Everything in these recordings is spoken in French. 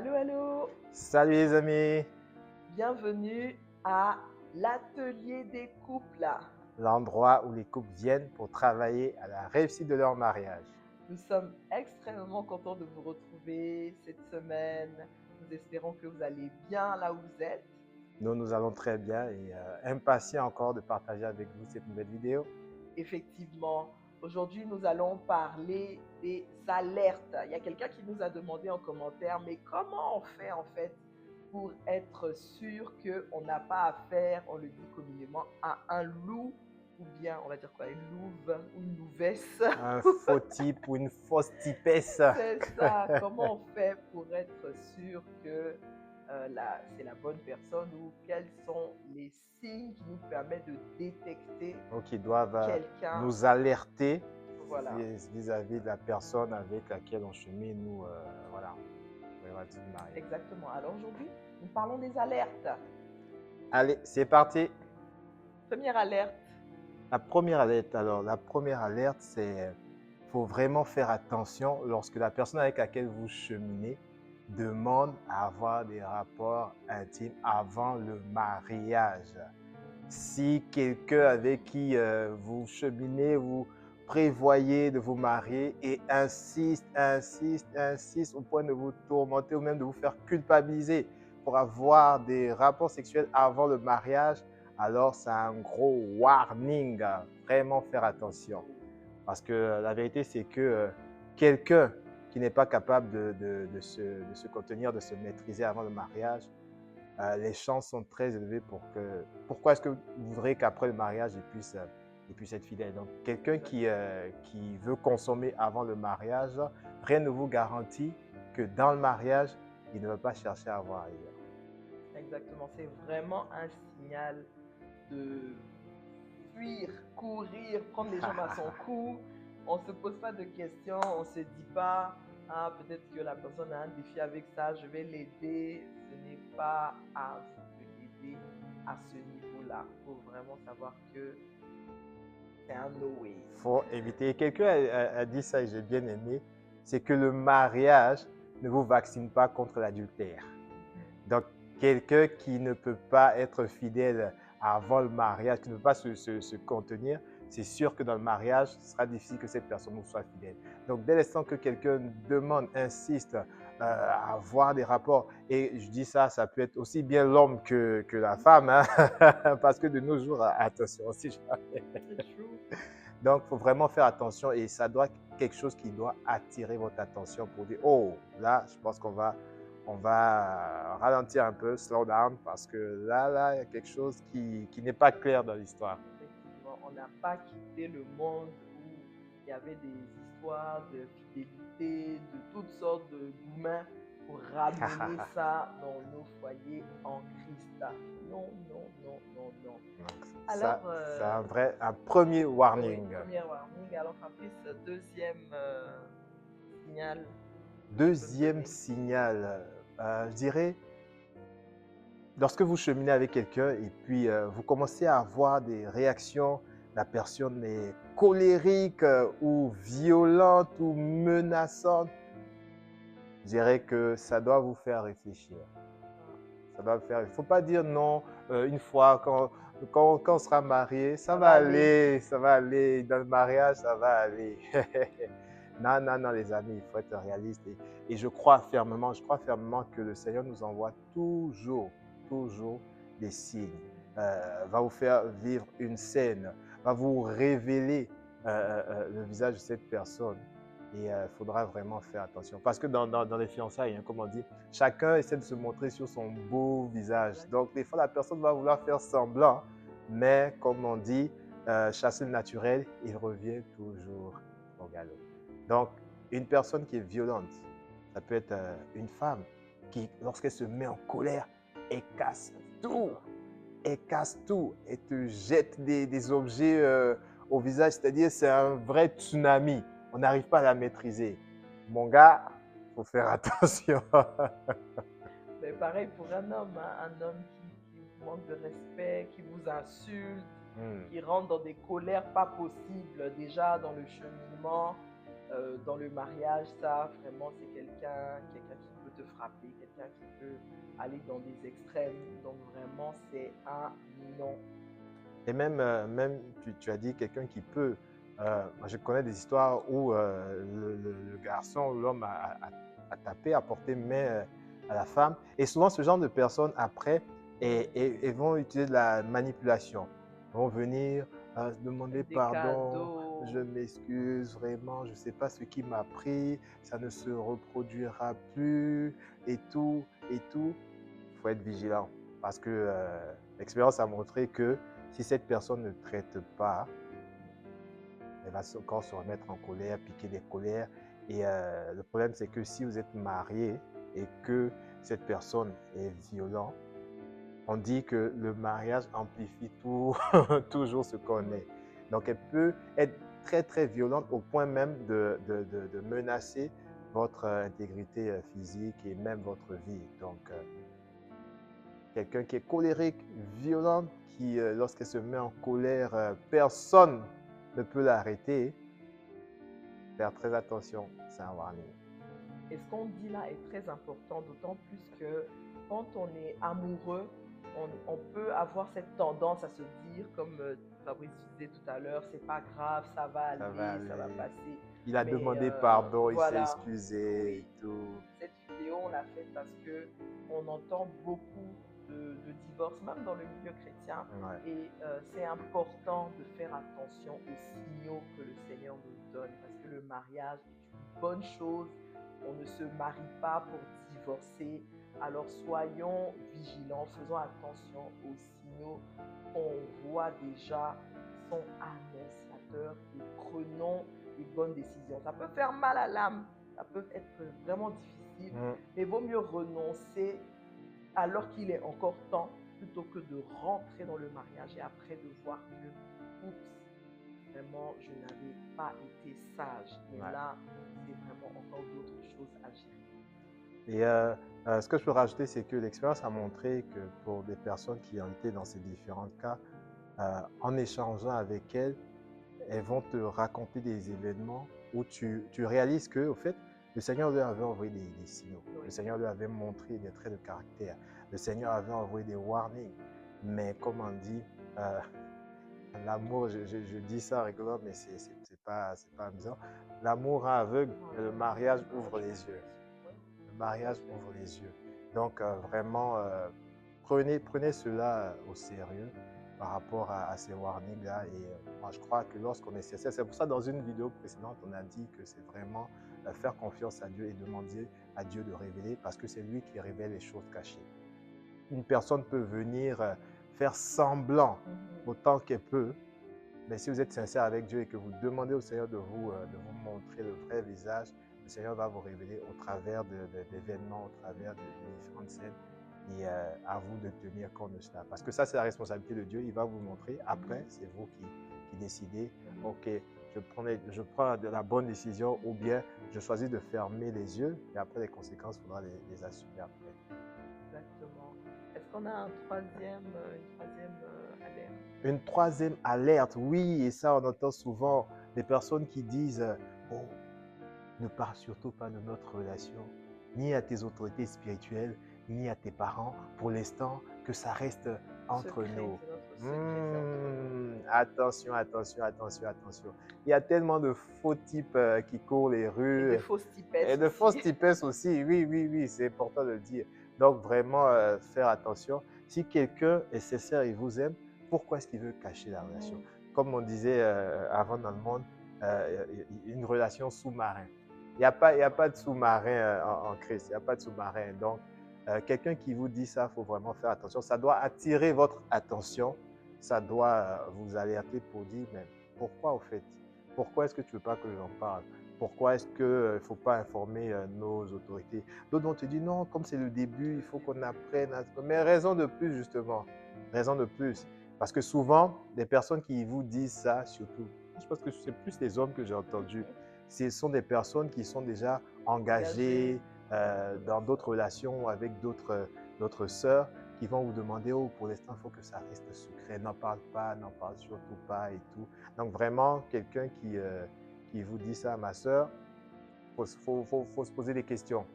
Allô, allô, Salut les amis, bienvenue à l'atelier des couples. l'endroit où les couples viennent pour travailler à la réussite de leur mariage. Nous sommes extrêmement contents de vous retrouver cette semaine. Nous espérons que vous allez bien là où vous êtes. Nous allons très bien et impatients encore de partager avec vous cette nouvelle vidéo. Effectivement, aujourd'hui nous allons parler des alertes. Il y a quelqu'un qui nous a demandé en commentaire, mais comment on fait en fait pour être sûr qu'on n'a pas affaire, on le dit communément, à un loup ou bien, on va dire quoi, une louve ou une louvesse. Un faux type ou une fausse typesse. C'est ça, comment on fait pour être sûr que c'est la bonne personne ou quels sont les signes qui nous permettent de détecter Donc ils doivent quelqu'un. nous alerter Voilà. vis-à-vis de la personne avec laquelle on chemine ou voilà, on va dire marier. Exactement. Alors aujourd'hui, nous parlons des alertes. Allez, c'est parti. Première alerte. La première alerte, c'est faut vraiment faire attention lorsque la personne avec laquelle vous cheminez demande à avoir des rapports intimes avant le mariage. Si quelqu'un avec qui vous cheminez, vous prévoyez de vous marier et insiste au point de vous tourmenter ou même de vous faire culpabiliser pour avoir des rapports sexuels avant le mariage, alors c'est un gros warning. Vraiment faire attention. Parce que la vérité, c'est que quelqu'un qui n'est pas capable de se contenir, de se maîtriser avant le mariage, les chances sont très élevées pour que… Pourquoi est-ce que vous voudrez qu'après le mariage, il puisse être fidèle? Donc, quelqu'un qui veut consommer avant le mariage, rien ne vous garantit que dans le mariage, il ne va pas chercher à avoir ailleurs. Exactement. C'est vraiment un signal de fuir, courir, prendre les jambes à son cou. On ne se pose pas de questions, on ne se dit pas, ah, peut-être que la personne a un défi avec ça, je vais l'aider. Ce n'est pas à vous de l'aider à ce niveau-là. Il faut vraiment savoir que c'est un no way. Il faut éviter. Quelqu'un a dit ça et j'ai bien aimé, c'est que le mariage ne vous vaccine pas contre l'adultère. Donc, quelqu'un qui ne peut pas être fidèle avant le mariage, qui ne peut pas se contenir, c'est sûr que dans le mariage, ce sera difficile que cette personne nous soit fidèle. Donc, dès l'instant que quelqu'un demande, insiste à avoir des rapports, et je dis ça, ça peut être aussi bien l'homme que la femme, hein, parce que de nos jours, attention, si jamais. Donc, il faut vraiment faire attention et ça doit être quelque chose qui doit attirer votre attention pour dire, oh, là, je pense qu'on va ralentir un peu, slow down, parce que là, il y a quelque chose qui n'est pas clair dans l'histoire. Effectivement, on n'a pas quitté le monde où il y avait des histoires de fidélité, de toutes sortes d'humains pour ramener ça dans nos foyers en Christ. Non, non, non, non, non. Alors, c'est un premier warning. oui, premier warning. Alors, Fabrice, deuxième signal. Deuxième signal, je dirais, lorsque vous cheminez avec quelqu'un et puis vous commencez à avoir des réactions, la personne est colérique ou violente ou menaçante, je dirais que ça doit vous faire réfléchir. Ça doit faire. Il ne faut pas dire non une fois quand on sera marié, ça va aller, ça va aller. Dans le mariage, ça va aller. Non, non, non, les amis, il faut être réaliste. Et je crois fermement que le Seigneur nous envoie toujours des signes. Va vous faire vivre une scène, va vous révéler le visage de cette personne. Et il faudra vraiment faire attention. Parce que dans les fiançailles, hein, comme on dit, chacun essaie de se montrer sur son beau visage. Donc, des fois, la personne va vouloir faire semblant. Mais, comme on dit, chasser le naturel, il revient toujours au galop. Donc, une personne qui est violente, ça peut être une femme qui, lorsqu'elle se met en colère, elle casse tout. Elle casse tout. Elle te jette des objets au visage. C'est-à-dire, c'est un vrai tsunami. On n'arrive pas à la maîtriser. Mon gars, il faut faire attention. Mais pareil pour un homme, hein, un homme qui vous manque de respect, qui vous insulte, qui rentre dans des colères pas possibles déjà dans le cheminement, dans le mariage, ça vraiment c'est quelqu'un qui peut peut te frapper, quelqu'un qui peut aller dans des extrêmes. Donc vraiment, c'est un non. Et même, tu as dit quelqu'un qui peut. Moi, je connais des histoires où le garçon, l'homme a tapé, a porté main à la femme. Et souvent, ce genre de personnes, après, et vont utiliser de la manipulation. Ils vont venir demander Des pardon, cadeaux. je m'excuse, vraiment, je ne sais pas ce qui m'a pris, ça ne se reproduira plus, et tout, et tout. Il faut être vigilant parce que l'expérience a montré que si cette personne ne traite pas, elle va encore se remettre en colère, piquer des colères. Et le problème, c'est que si vous êtes marié et que cette personne est violente, on dit que le mariage amplifie tout, toujours ce qu'on est. Donc, elle peut être très, très violente au point même de menacer votre intégrité physique et même votre vie. Donc, quelqu'un qui est colérique, violent, qui, lorsqu'elle se met en colère, personne ne peut l'arrêter. Faire très attention, c'est un warning. Et ce qu'on dit là est très important, d'autant plus que quand on est amoureux, on peut avoir cette tendance à se dire, comme Fabrice disait tout à l'heure, c'est pas grave, ça va Ça va aller, ça va aller. passer. Il a Mais demandé pardon, il s'est voilà, excusé et oui, tout. cette vidéo, on l'a faite parce que on entend beaucoup de divorces, même dans le milieu chrétien. Ouais. Et c'est important de faire attention aux signaux que le Seigneur nous donne, parce que le mariage est une bonne chose. On ne se marie pas pour divorcer. Alors soyons vigilants, faisons attention aux signaux qu'on voit déjà qui sont annonciateurs et prenons les bonnes décisions. Ça peut faire mal à l'âme, ça peut être vraiment difficile, mais vaut mieux renoncer alors qu'il est encore temps plutôt que de rentrer dans le mariage et après de voir que, oups, vraiment, je n'avais pas été sage. Et Ouais. là, c'est vraiment encore d'autres choses à gérer. Et ce que je peux rajouter, c'est que l'expérience a montré que pour des personnes qui ont été dans ces différents cas, en échangeant avec elles, elles vont te raconter des événements où tu réalises que, au fait, le Seigneur lui avait envoyé des signaux. Oui. Le Seigneur lui avait montré des traits de caractère. Le Seigneur avait envoyé des warnings. Mais comme on dit, l'amour, je dis ça rigolant, mais c'est pas amusant. L'amour rend aveugle, mais le mariage ouvre les yeux. Le mariage ouvre les yeux. Donc, vraiment, prenez cela au sérieux par rapport à ces warnings-là. Et moi, je crois que lorsqu'on est sincère, c'est pour ça, dans une vidéo précédente, on a dit que c'est vraiment faire confiance à Dieu et demander à Dieu de révéler, parce que c'est lui qui révèle les choses cachées. Une personne peut venir faire semblant autant qu'elle peut, mais si vous êtes sincère avec Dieu et que vous demandez au Seigneur de vous montrer le vrai visage, le Seigneur va vous révéler au travers d'événements, au travers de différentes scènes. Et à vous de tenir compte de cela. Parce que ça, c'est la responsabilité de Dieu. Il va vous montrer. Après, c'est vous qui décidez. OK, je prends de la bonne décision ou bien je choisis de fermer les yeux. Et après, les conséquences, il faudra les assumer après. Exactement. Est-ce qu'on a une troisième alerte? Une troisième alerte, oui, et ça, on entend souvent des personnes qui disent oh, ne parle surtout pas de notre relation, ni à tes autorités spirituelles, ni à tes parents, pour l'instant, que ça reste entre Secret, nous. c'est notre secret, c'est entre nous. Attention, attention, attention, attention. Il y a tellement de faux types qui courent les Et rues. de fausses Et typesses de fausses aussi. typesses aussi, oui, oui, oui, c'est important de le dire. Donc, vraiment, faire attention. Si quelqu'un est sincère et vous aime, pourquoi est-ce qu'il veut cacher la relation? Comme on disait avant dans le monde, une relation sous-marin. Il n'y a pas de sous-marin en Christ, il n'y a pas de sous-marin. Donc, quelqu'un qui vous dit ça, il faut vraiment faire attention. Ça doit attirer votre attention. Ça doit vous alerter pour dire, mais pourquoi au fait? Pourquoi est-ce que tu ne veux pas que j'en parle? Pourquoi est-ce qu'il ne faut pas informer nos autorités? D'autres vont te dire, non, comme c'est le début, il faut qu'on apprenne. Mais raison de plus, justement. Raison de plus. Parce que souvent, les personnes qui vous disent ça, surtout, je pense que c'est plus les hommes que j'ai entendus, ce sont des personnes qui sont déjà engagées dans d'autres relations avec d'autres sœurs qui vont vous demander, oh, pour l'instant, il faut que ça reste secret, n'en parle pas, n'en parle surtout pas et tout. Donc, vraiment, quelqu'un qui vous dit ça, ma sœur, faut se poser des questions.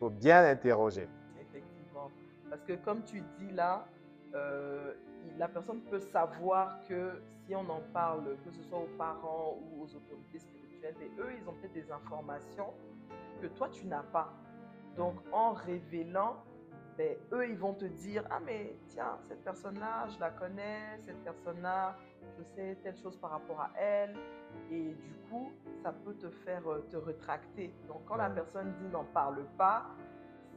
faut bien l'interroger. Effectivement. Parce que comme tu dis là, la personne peut savoir que si on en parle, que ce soit aux parents ou aux autorités spirituelles, mais eux, ils ont peut-être des informations que toi, tu n'as pas. Donc, en révélant, ben, eux, ils vont te dire, ah mais tiens, cette personne-là, je la connais, cette personne-là, je sais telle chose par rapport à elle. Et du coup, ça peut te faire te rétracter. Donc, quand la personne dit n'en parle pas,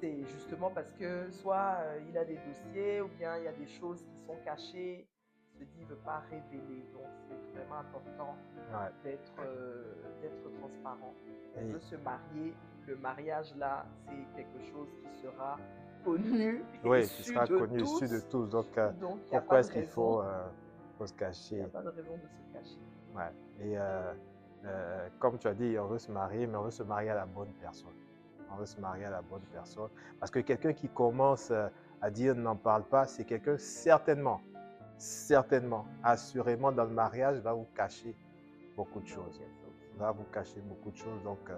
c'est justement parce que soit il a des dossiers ou bien il y a des choses qui sont cachées. Il se dit il ne veut pas révéler. Donc, c'est vraiment important Ouais. d'être transparent. On Et- veut se marier. Le mariage, là, c'est quelque chose qui sera connu et Oui, qui su sera de connu, issu de tous. tous. Donc, Donc, il n'y a pas pourquoi de est-ce qu'il raison. faut se Il n'y cacher? a pas de raison de se cacher. Ouais. Et comme tu as dit, on veut se marier, mais on veut se marier à la bonne personne. On veut se marier à la bonne personne. Parce que quelqu'un qui commence à dire n'en parle pas, c'est quelqu'un certainement, assurément dans le mariage va vous cacher beaucoup de choses. Va vous cacher beaucoup de choses. Donc,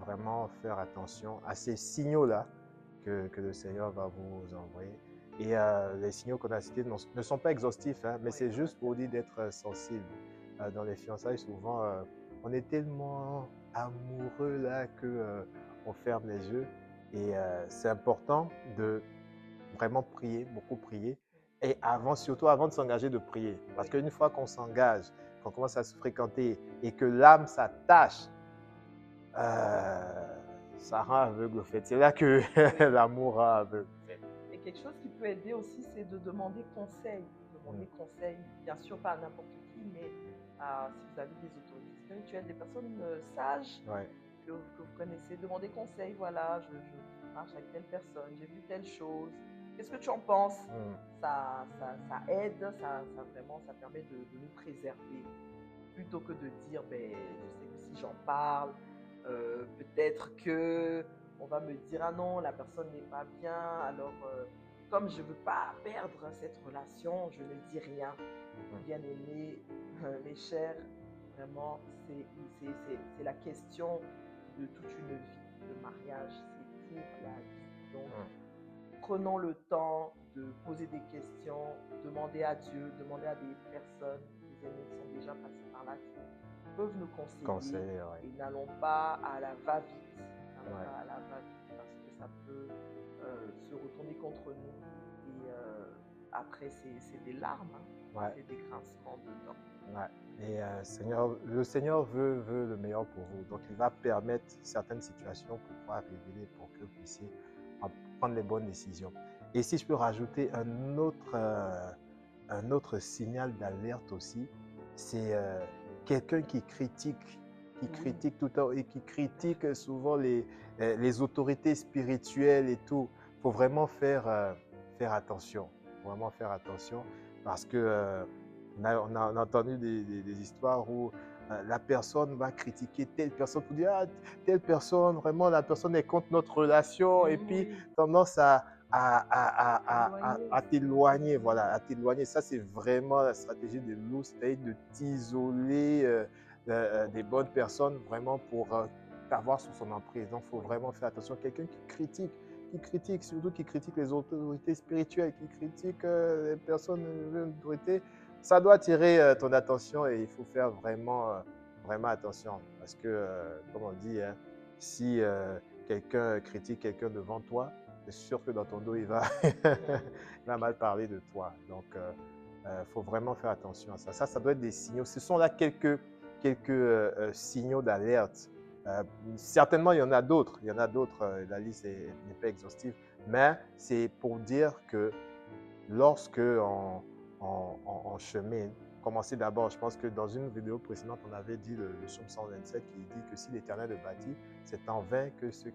vraiment faire attention à ces signaux-là que le Seigneur va vous envoyer. Et les signaux qu'on a cités ne sont pas exhaustifs, hein, mais c'est juste pour dire d'être sensible. Dans les fiançailles, souvent, on est tellement amoureux là que on ferme les yeux. Et c'est important de vraiment prier, beaucoup prier. Et surtout avant de s'engager, de prier. Parce qu'une fois qu'on s'engage, qu'on commence à se fréquenter et que l'âme s'attache, ça rend aveugle au fait. C'est là que l'amour rend aveugle. Et quelque chose qui peut aider aussi, c'est de demander conseil. Demander conseil, bien sûr, pas à n'importe qui, mais si vous avez des autorités spirituelles, des personnes sages que vous connaissez, demandez conseil. Voilà, je marche avec telle personne, j'ai vu telle chose. Qu'est-ce que tu en penses? Ça aide, ça permet de nous préserver. Plutôt que de dire, ben, je sais que si j'en parle, peut-être que on va me dire, ah non, la personne n'est pas bien, alors comme je ne veux pas perdre cette relation, je ne dis rien. Bien aimé, mes chers, vraiment, c'est la question de toute une vie. Le mariage, c'est pour la vie. Donc, prenons le temps de poser des questions, demander à Dieu, demander à des personnes, des aînés qui sont déjà passés par là, qui peuvent nous conseiller. Et n'allons pas à la va-vite. N'allons pas à la va-vite parce que ça peut se retourner contre nous. Et après, c'est des larmes, hein. C'est des grincements de dents. Et le Seigneur veut le meilleur pour vous. Donc, il va permettre certaines situations pour pouvoir révéler, pour que vous puissiez prendre les bonnes décisions. Et si je peux rajouter un autre signal d'alerte aussi, c'est quelqu'un qui critique tout le temps et qui critique souvent les autorités spirituelles et tout. Il faut vraiment faire attention. Vraiment faire attention parce que on a entendu des histoires où la personne va critiquer telle personne pour dire telle personne, vraiment la personne est contre notre relation et puis tendance à t'éloigner, voilà, à t'éloigner. Ça, c'est vraiment la stratégie de loup, c'est-à-dire de t'isoler des bonnes personnes vraiment pour t'avoir sous son emprise. Donc, il faut vraiment faire attention. Quelqu'un qui critique, surtout qui critique les autorités spirituelles, qui critique les personnes d'autorité, ça doit attirer ton attention et il faut faire vraiment attention. Parce que, comme on dit, hein, si quelqu'un critique quelqu'un devant toi, c'est sûr que dans ton dos, il va mal parler de toi. Donc, faut vraiment faire attention à ça. Ça doit être des signaux. Ce sont là quelques signaux d'alerte. Certainement, il y en a d'autres. La liste n'est pas exhaustive. Mais c'est pour dire que lorsque on chemine, commencer d'abord, je pense que dans une vidéo précédente, on avait dit le psaume 127 qui dit que si l'Éternel le bâtit, c'est en vain que ceux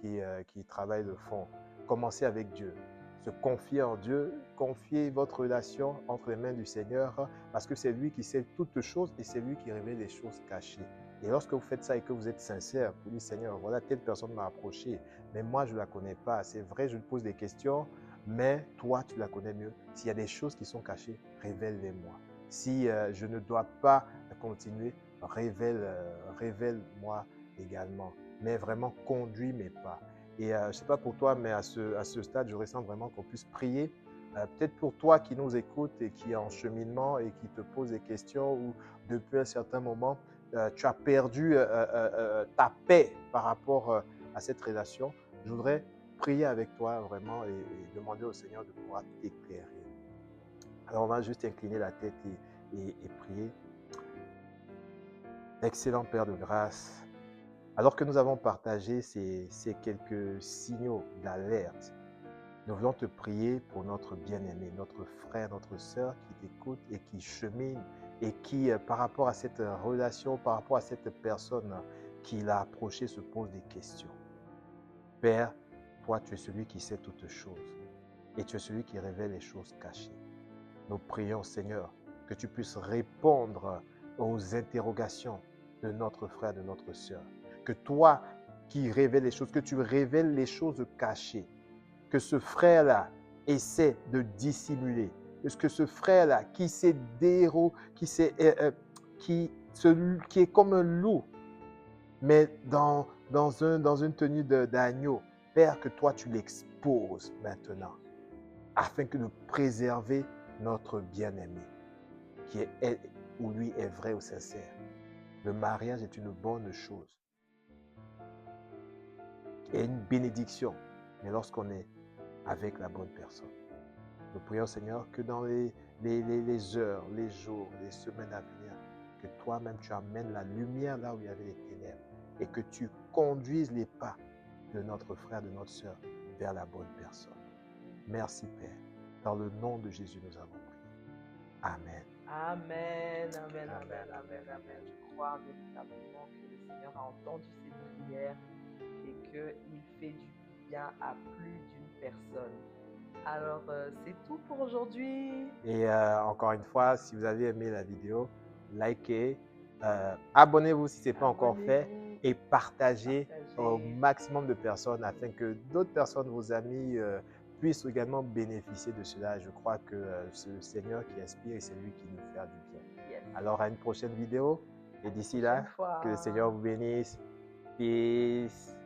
qui travaillent le font. Commencez avec Dieu. Se confier en Dieu, confier votre relation entre les mains du Seigneur parce que c'est lui qui sait toutes choses et c'est lui qui révèle les choses cachées. Et lorsque vous faites ça et que vous êtes sincère, vous dites Seigneur, voilà, telle personne m'a approché, mais moi je ne la connais pas. C'est vrai, je lui pose des questions, mais toi tu la connais mieux. S'il y a des choses qui sont cachées, révèle-les-moi. Si je ne dois pas continuer, révèle-moi également. Mais vraiment, conduis mes pas. Et je ne sais pas pour toi, mais à ce stade, je ressens vraiment qu'on puisse prier. Peut-être pour toi qui nous écoute et qui est en cheminement et qui te pose des questions ou depuis un certain moment, tu as perdu ta paix par rapport à cette relation. Je voudrais prier avec toi vraiment et demander au Seigneur de pouvoir t'éclairer. Alors, on va juste incliner la tête et prier. Excellent Père de grâce, alors que nous avons partagé ces quelques signaux d'alerte, nous voulons te prier pour notre bien-aimé, notre frère, notre sœur qui t'écoute et qui chemine et qui, par rapport à cette relation, par rapport à cette personne qui l'a approché, se pose des questions. Père, toi, tu es celui qui sait toutes choses et tu es celui qui révèle les choses cachées. Nous prions, Seigneur, que tu puisses répondre aux interrogations de notre frère, de notre sœur. Que toi qui révèles les choses, que tu révèles les choses cachées, que ce frère-là essaie de dissimuler, que ce frère-là qui est comme un loup, mais dans une tenue d'agneau. Père, que toi tu l'exposes maintenant, afin que de préserver notre bien-aimé, qui est elle ou lui est vrai ou sincère. Le mariage est une bonne chose et une bénédiction, mais lorsqu'on est avec la bonne personne. Nous prions, Seigneur, que dans les heures, les jours, les semaines à venir, que toi-même tu amènes la lumière là où il y avait les ténèbres et que tu conduises les pas de notre frère, de notre sœur vers la bonne personne. Merci, Père. Dans le nom de Jésus, nous avons prié. Amen. Amen, amen, amen, amen, amen. Je crois véritablement que le Seigneur a entendu ces prières et qu'il fait du bien à plus d'une personne. Alors, c'est tout pour aujourd'hui. Et encore une fois, si vous avez aimé la vidéo, likez, abonnez-vous si ce n'est pas encore fait et partagez au maximum de personnes afin que d'autres personnes, vos amis, puissent également bénéficier de cela. Je crois que c'est le Seigneur qui inspire et c'est lui qui nous fait du bien. Yes. Alors, à une prochaine vidéo et d'ici là, que le Seigneur vous bénisse. Peace.